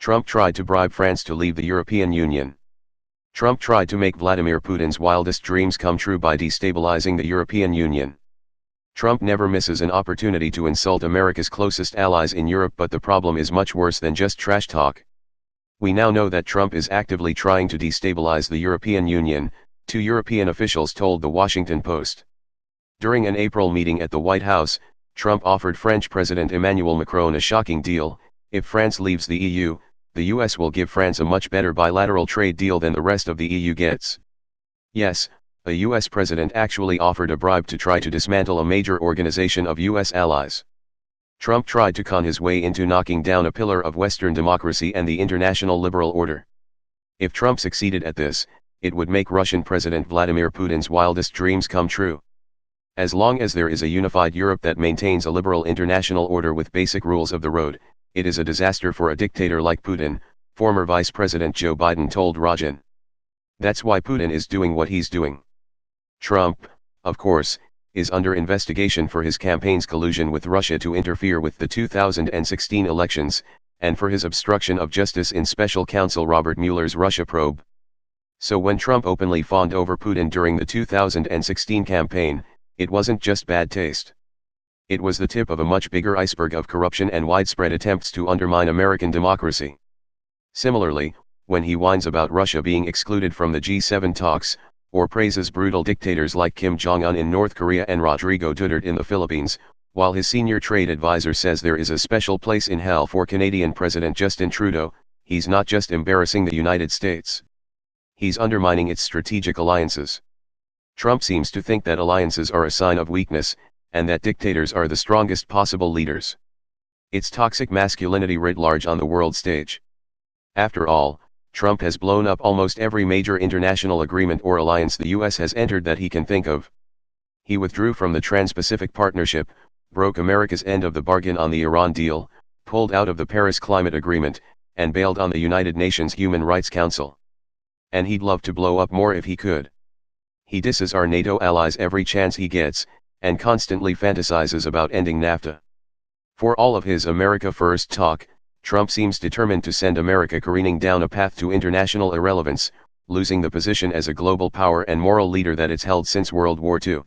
Trump tried to bribe France to leave the European Union. Trump tried to make Vladimir Putin's wildest dreams come true by destabilizing the European Union. Trump never misses an opportunity to insult America's closest allies in Europe, but the problem is much worse than just trash talk. We now know that Trump is actively trying to destabilize the European Union, two European officials told The Washington Post. During an April meeting at the White House, Trump offered French President Emmanuel Macron a shocking deal: if France leaves the EU, the US will give France a much better bilateral trade deal than the rest of the EU gets. Yes, a US president actually offered a bribe to try to dismantle a major organization of US allies. Trump tried to con his way into knocking down a pillar of Western democracy and the international liberal order. If Trump succeeded at this, it would make Russian President Vladimir Putin's wildest dreams come true. As long as there is a unified Europe that maintains a liberal international order with basic rules of the road, it is a disaster for a dictator like Putin, former Vice President Joe Biden told Rajan. That's why Putin is doing what he's doing. Trump, of course, is under investigation for his campaign's collusion with Russia to interfere with the 2016 elections, and for his obstruction of justice in Special Counsel Robert Mueller's Russia probe. So when Trump openly fawned over Putin during the 2016 campaign, it wasn't just bad taste. It was the tip of a much bigger iceberg of corruption and widespread attempts to undermine American democracy. Similarly, when he whines about Russia being excluded from the G7 talks, or praises brutal dictators like Kim Jong-un in North Korea and Rodrigo Duterte in the Philippines, while his senior trade advisor says there is a special place in hell for Canadian President Justin Trudeau, he's not just embarrassing the United States. He's undermining its strategic alliances. Trump seems to think that alliances are a sign of weakness, and that dictators are the strongest possible leaders. It's toxic masculinity writ large on the world stage. After all, Trump has blown up almost every major international agreement or alliance the US has entered that he can think of. He withdrew from the Trans-Pacific Partnership, broke America's end of the bargain on the Iran deal, pulled out of the Paris Climate Agreement, and bailed on the United Nations Human Rights Council. And he'd love to blow up more if he could. He disses our NATO allies every chance he gets, and constantly fantasizes about ending NAFTA. For all of his America First talk, Trump seems determined to send America careening down a path to international irrelevance, losing the position as a global power and moral leader that it's held since World War II.